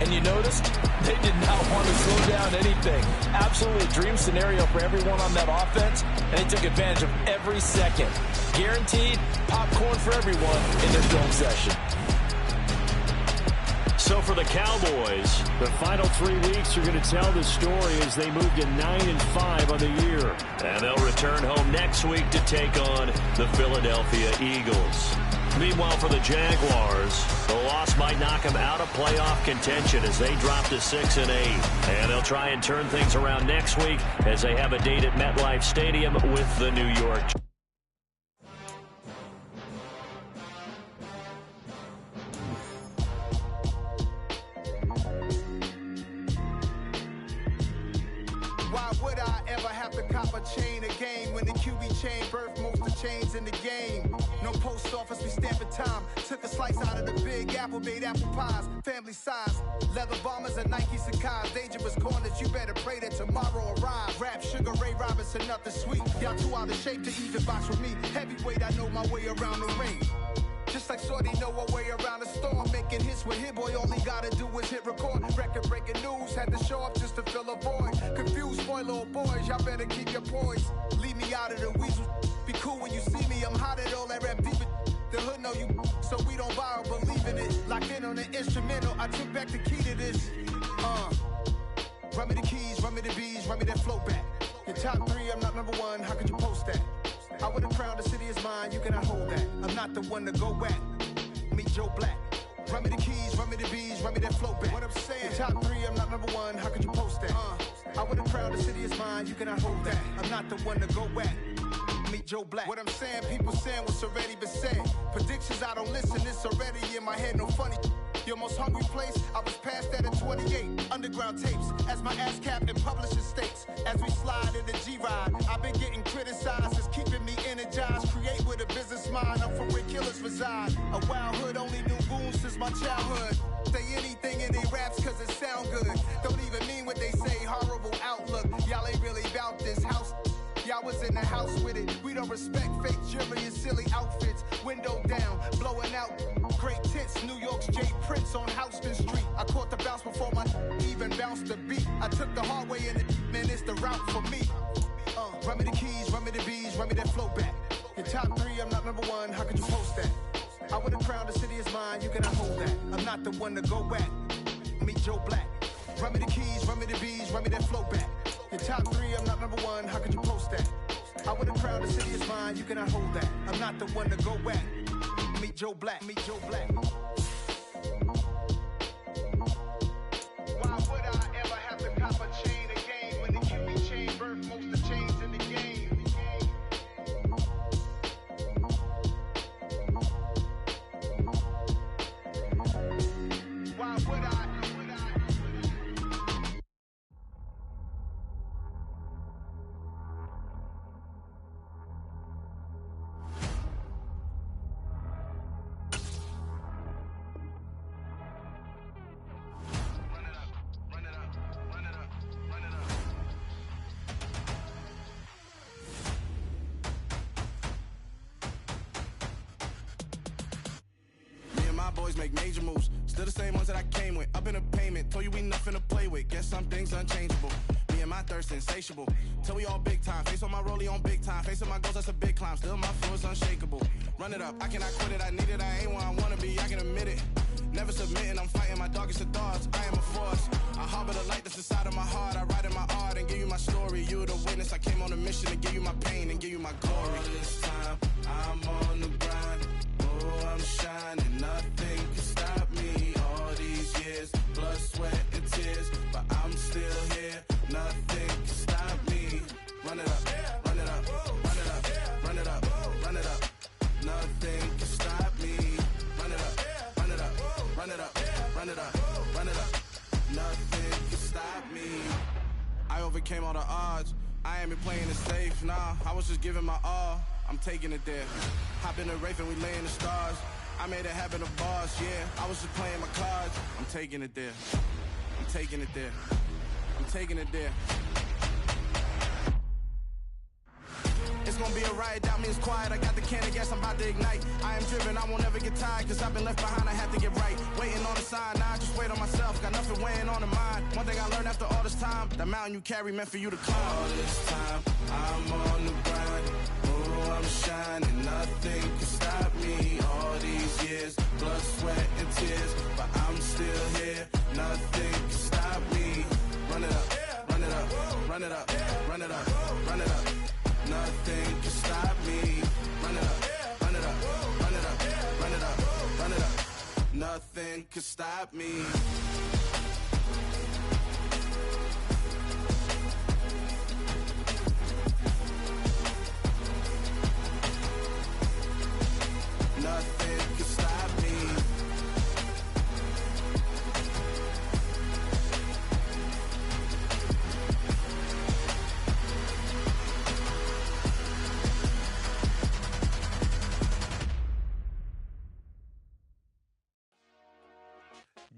And you noticed they did not want to slow down anything. Absolutely a dream scenario for everyone on that offense, and they took advantage of every second. Guaranteed popcorn for everyone in their film session. So for the Cowboys, the final 3 weeks are going to tell the story as they move to 9-5 on the year. And they'll return home next week to take on the Philadelphia Eagles. Meanwhile, for the Jaguars, the loss might knock them out of playoff contention as they drop to 6-8. And they'll try and turn things around next week as they have a date at MetLife Stadium with the New York Giants. Why would I ever have to cop a chain a game when the QB chain birthed most of chains in the game? No post office, we stamping time. Took a slice out of the big apple, made apple pies, family size. Leather bombers and Nike Sakai's. Dangerous corners, you better pray that tomorrow arrives. Rap, Sugar Ray Robinson, nothing sweet. Y'all too out of shape to even box with me. Heavyweight, I know my way around the ring. Just like Shorty know a way around the storm. Making hits with Hit Boy, all he gotta do is hit record. Record-breaking news, had to show up just to fill a void. Confused, spoiled little boys, y'all better keep your poise. Leave me out of the weasel. Be cool when you see me, I'm hot at all that rap deep. The hood know you, so we don't borrow, believe in it. Locked in on the instrumental, I took back the key to this. Run me the keys, run me the bees, run me that flow back. Your top 3, I'm not number 1, how could you post that? I would have crowned the city is mine, you cannot hold that. I'm not the one to go back. Meet Joe Black. Run me the keys, run me the bees, run me that flow back. What I'm saying, your top 3, I'm not number 1, how could you post that? I would have crowned the city is mine, you cannot hold that. I'm not the one to go back. Meet Joe Black. What I'm saying, people saying what's already been said. Predictions, I don't listen, it's already in my head, no funny. Your most hungry place, I was past that at 28. Underground tapes, as my ass cap in publishing states. As we slide in the G-Ride, I've been getting criticized, it's keeping me energized. Create with a business mind, I'm from where killers reside. A wild hood, only knew goons since my childhood. Say anything in they raps cause it sound good. Don't even mean what they say, horrible outlook. Y'all ain't really about this house. Y'all was in the house with it. We don't respect fake jewelry and silly outfits. Window down, blowing out great tits. New York's J. Prince on Houston Street. I caught the bounce before my even bounced the beat. I took the hard way in it, man, it's the route for me. Run me the keys, run me the bees, run me that flow back. Your top three, I'm not number one, how could you post that? I would've crowned the city is mine, you cannot hold that. I'm not the one to go back. Meet Joe Black. Run me the keys, run me the bees, run me that flow back. Your top three, I'm not number one, how could you post that? I would've crowned the city is mine, you cannot hold that. I'm not the one to go back. Meet Joe Black, meet Joe Black. Why would I ever have to cop a chain again when the QB chain birthed most of the chains in the game? Why would I? Boys make major moves, still the same ones that I came with. Up in a payment, told you we nothing to play with. Guess some things unchangeable. Me and my thirst insatiable. Till we all big time. Face on my rollie on big time. Facing my goals, that's a big climb. Still my flow is unshakable. Run it up, I cannot quit it. I need it, I ain't where I wanna be. I can admit it. Never submitting, I'm fighting my darkest of thoughts. I am a force. I harbor the light that's inside of my heart. I write in my art and give you my story. You the witness. I came on a mission to give you my pain and give you my glory. All this time, I'm on the grind. Oh, I'm shining. Nothing can stop me. All these years, blood, sweat, and tears, but I'm still here. Nothing can stop me. Run it up, run it up, run it up, run it up, run it up. Nothing can stop me. Run it up, run it up, run it up, run it up, run it up. Nothing can stop me. I overcame all the odds. I ain't been playing it safe, nah. I was just giving my all. I'm taking it there. Hop in the Wraith and we lay in the stars. I made it happen, the boss, yeah. I was just playing my cards. I'm taking it there. I'm taking it there. I'm taking it there. It's gonna be a riot, doubt me it's quiet. I got the can of gas, I'm about to ignite. I am driven, I won't ever get tired, cause I've been left behind, I have to get right. Waiting on the sign, now I just wait on myself. Got nothing weighing on the mind. One thing I learned after all this time, the mountain you carry meant for you to climb. All this time, I'm on the grind. Oh, I'm shining, nothing can stop me. All these years, blood, sweat, and tears, but I'm still here. Nothing can stop me. Run it up, run it up, run it up, run it up, run it up. Nothing can stop me. Run it up, run it up, run it up, run it up, run it up. Nothing can stop me. Nothing can stop me.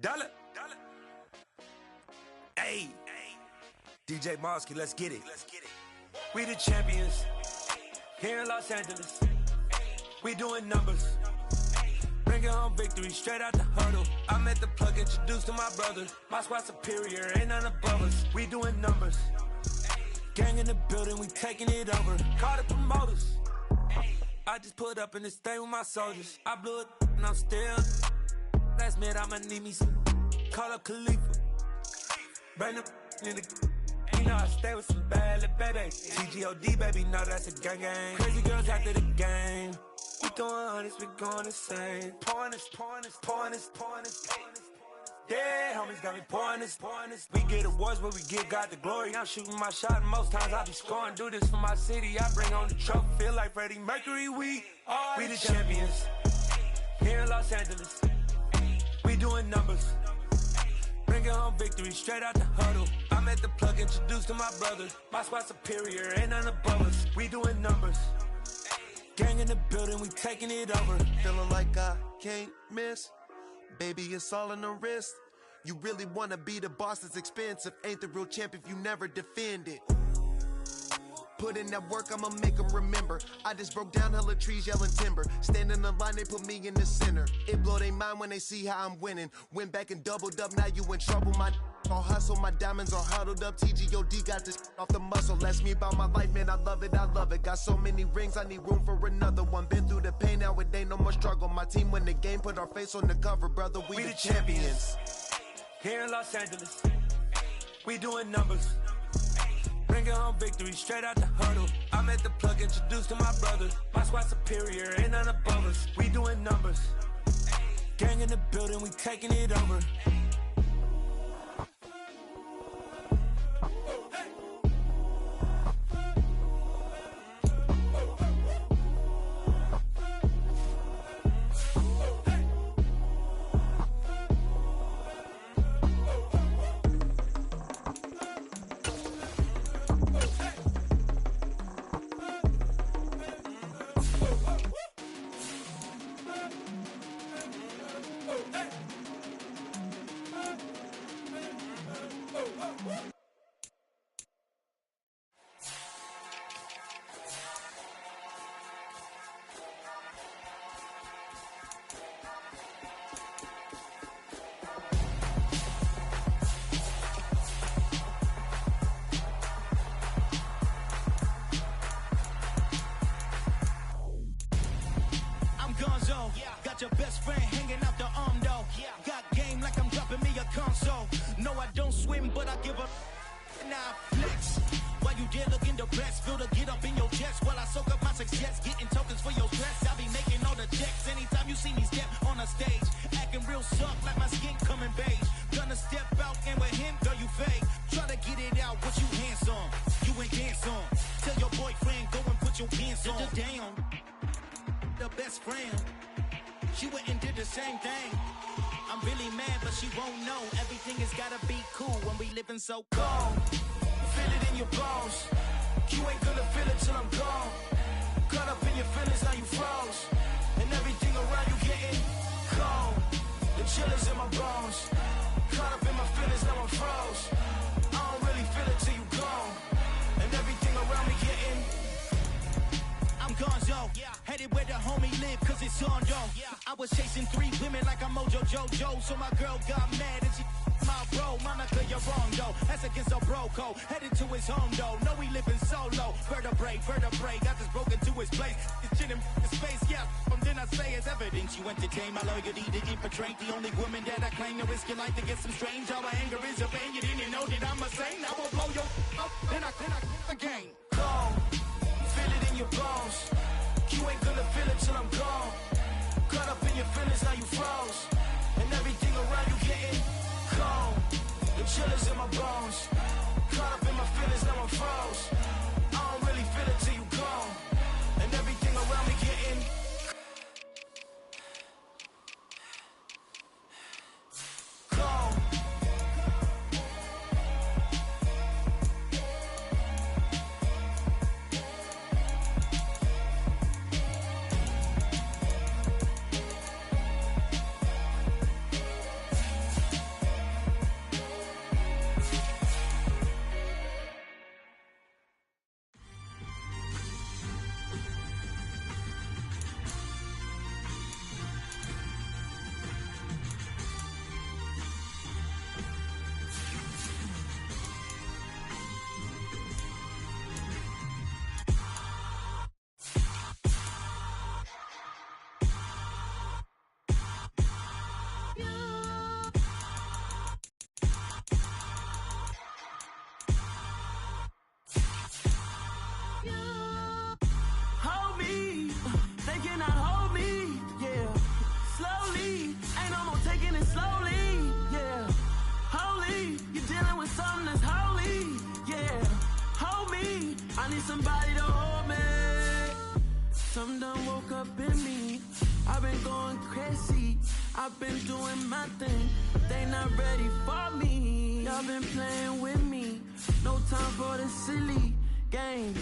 Dollar. Hey. DJ Mosky, let's get it. We the champions here in Los Angeles. We doing numbers. Bringing home victory straight out the huddle. I'm at the plug, introduced to my brother. My squad superior, ain't none above us. We doing numbers. Gang in the building, we taking it over. Call the promoters. I just put up in this thing with my soldiers. I blew it and I'm still. Last minute I'ma need me some. Call up Khalifa. Bring them in the. You know I stay with some bad little baby. TGOD baby, know that's a gang gang. Crazy girls after the game. We throwing hundreds, we going insane. Pouring this. Dead homies got me pouring this. We get awards, but we give God the glory. I'm shooting my shot, and most times I be scoring. Do this for my city, I bring on the trophy. Feel like Freddie Mercury, we the champions. Here in Los Angeles, we doing numbers. Bringing home victory straight out the huddle. I'm at the plug, introduced to my brothers. My squad superior, ain't none above us. We doing numbers. Gang in the building, we taking it over. Feeling like I can't miss. Baby, it's all in the wrist. You really wanna be the boss, that's expensive. Ain't the real champ if you never defend it. Put in that work, I'ma make them remember. I just broke down hella trees, yelling timber. Stand in the line, they put me in the center. It blow their mind when they see how I'm winning. Went back and doubled up, now you in trouble. My all hustle, my diamonds are huddled up. TGOD got this off the muscle. Ask me about my life, man, I love it, I love it. Got so many rings, I need room for another one. Been through the pain, now it ain't no more struggle. My team win the game, put our face on the cover, brother, we the champions. Here in Los Angeles, we doing numbers. Bringing home victory straight out the huddle. I'm at the plug, introduced to my brothers. My squad superior, ain't none above us. We doing numbers. Gang in the building, we taking it over. Got your best friend hanging out the arm though. Got game like I'm dropping me a console. No, I don't swim, but I give a now flex. While you there looking depressed, feel the get up in your chest while I soak up my success, getting tokens for your stress. I be making all the checks anytime you see me step on a stage, acting real soft like my skin coming beige. Gonna step out and with him, girl, you fake. Try to get it out, what you handsome, you ain't dance on. Tell your boyfriend go and put your pants on. Down, the best friend. She went and did the same thing. I'm really mad, but she won't know. Everything has gotta be cool when we living so cold. Feel it in your bones. You ain't gonna feel it till I'm gone. Caught up in your feelings, now you froze. And everything around you getting cold. The chill is in my bones. Caught up in my feelings, now I'm froze. I don't really feel it till you gone. And everything around me getting I'm gonzo, headed where the homie live, cause it's on though. I was chasing 3 women like I'm Mojo Jojo, so my girl got mad and she my bro. Monica, you're wrong though, that's against a bro code. Headed to his home though, no we living solo. Vertebrae, got this broken to his place. It's chin in his face, then I say it's evidence. You entertain my loyalty to infiltrate. The only woman that I claim to risk your life to get some strange. All my anger is a pain, you didn't know that I'm a saint. I will blow your up, then I again. Gone. Feel it in your bones. You ain't gonna feel it till I'm gone. Caught up in your feelings, now you froze. And everything around you getting cold. The chill is in my bones. Caught up in my feelings, now I'm froze. I don't really feel it till you gone. And everything around me getting cold. need somebody to hold me. Something done woke up in me. I've been going crazy. I've been doing my thing. They not ready for me. Y'all been playing with me. No time for the silly games.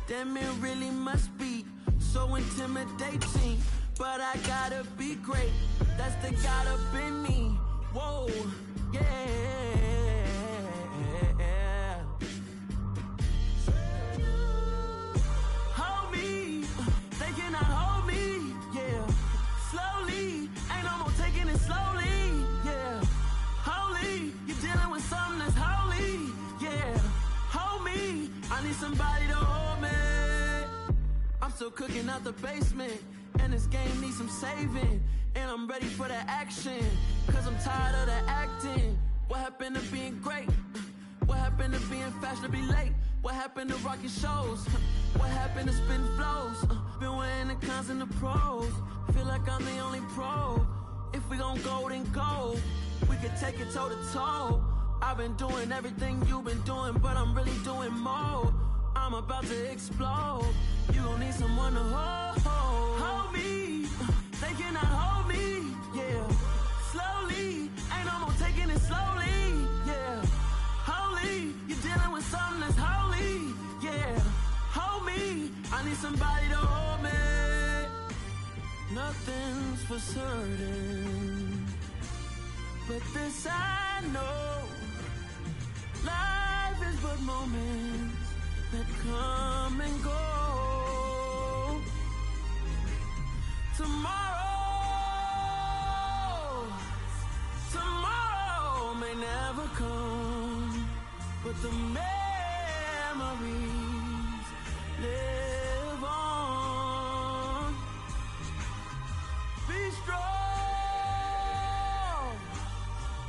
Damn, it really must be so intimidating. But I gotta be great. That's the God up in me. Whoa, yeah. Hold me. They cannot hold me. Yeah. Slowly. Ain't no more taking it slowly. Yeah. Holy. You're dealing with something that's holy. Yeah. Hold me. I need somebody to hold me. I'm still cooking out the basement, and this game needs some saving. And I'm ready for the action, cause I'm tired of the acting. What happened to being great? What happened to being fashionably late? What happened to rocking shows? What happened to spitting flows? Been wearing the cons and the pros. Feel like I'm the only pro. If we gon' go, then go. We could take it toe to toe. I've been doing everything you've been doing, but I'm really doing more. I'm about to explode. You gon' need someone to hold me. They cannot hold me. Yeah. Slowly. Ain't no more taking it slowly. Yeah. Holy. You're dealing with something that's holy. Yeah. Hold me. I need somebody to hold me. Nothing's for certain, but this I know. Life is but moments that come and go. Tomorrow may never come, but the memories live on. Be strong,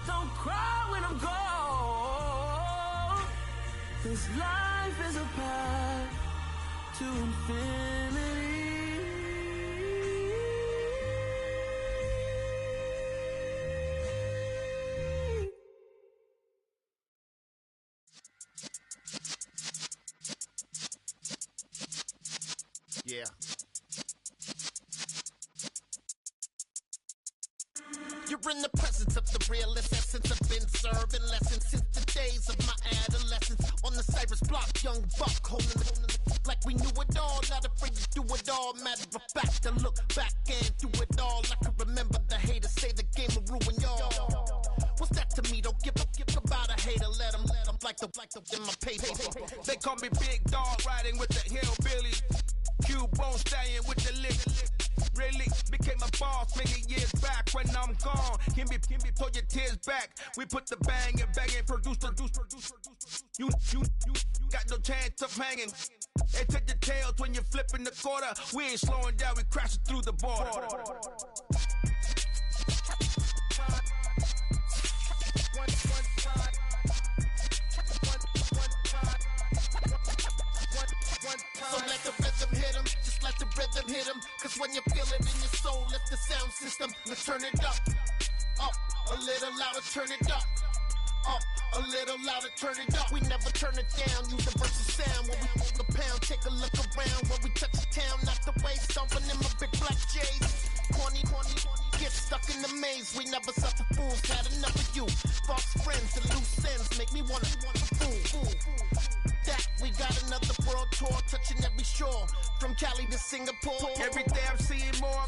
don't cry when I'm gone. This life is a path to infinity. Yeah. You're in the presence of the realest essence. I've been serving lessons since the days of my adolescence. On the Cyrus block, young buck holding it like we knew it all. Not afraid to do it all. Matter of fact, to look back and do it all. I can remember the haters say the game will ruin y'all. What's that to me? Don't give about a hater. Let them like the in my paper. They call me Big Dog, riding with the hillbillies. Cubone staying with the lick. Really became a boss many years back. When I'm gone, can be pull your tears back. We put the bang and produce. You got no chance of hanging. They take your tails when you're flipping the quarter. We ain't slowing down, we crashing through the border. So let the rhythm hit him, just let the rhythm hit him. Cause when you feel it in your soul, lift the sound system. Let's turn it up, a little louder, turn it up, a little louder, turn it up. We never turn it down, universal sound. When we move the pound, take a look around. When we touch the town, not the way, stomping in my big black J's. Corny, get stuck in the maze. We never suffer fools, had enough of you. False friends and loose ends make me wanna fool. That we got another world tour, touching every shore, from Cali to Singapore. Every day I'm seeing more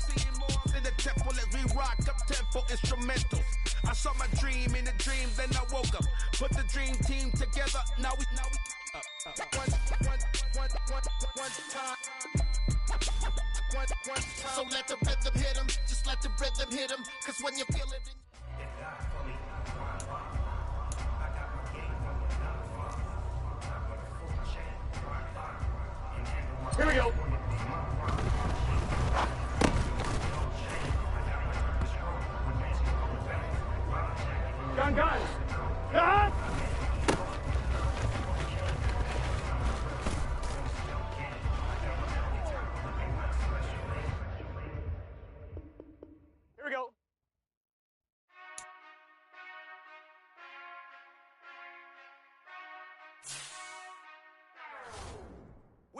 in the temple as we rock up tempo instrumentals. I saw my dream in a dream, then I woke up. Put the dream team together. Now we So let the rhythm hit him, just let the rhythm hit him. Cause when you feel it Here we go. Gun. Ah! Here we go.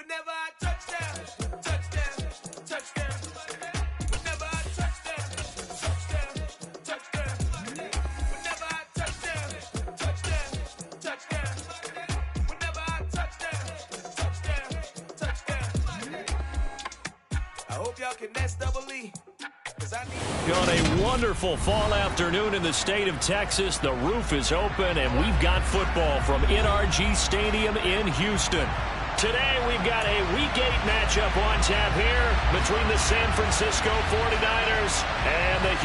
Whenever I touchdown, touchdown, touchdown. Whenever I touchdown, touchdown, touchdown. Whenever I touchdown, touchdown, touchdown. Whenever I touchdown, touchdown, touchdown. I hope y'all can nest double E. On a wonderful fall afternoon in the state of Texas, the roof is open, and we've got football from NRG Stadium in Houston. Today, we've got a Week 8 matchup on tap here between the San Francisco 49ers and the Houston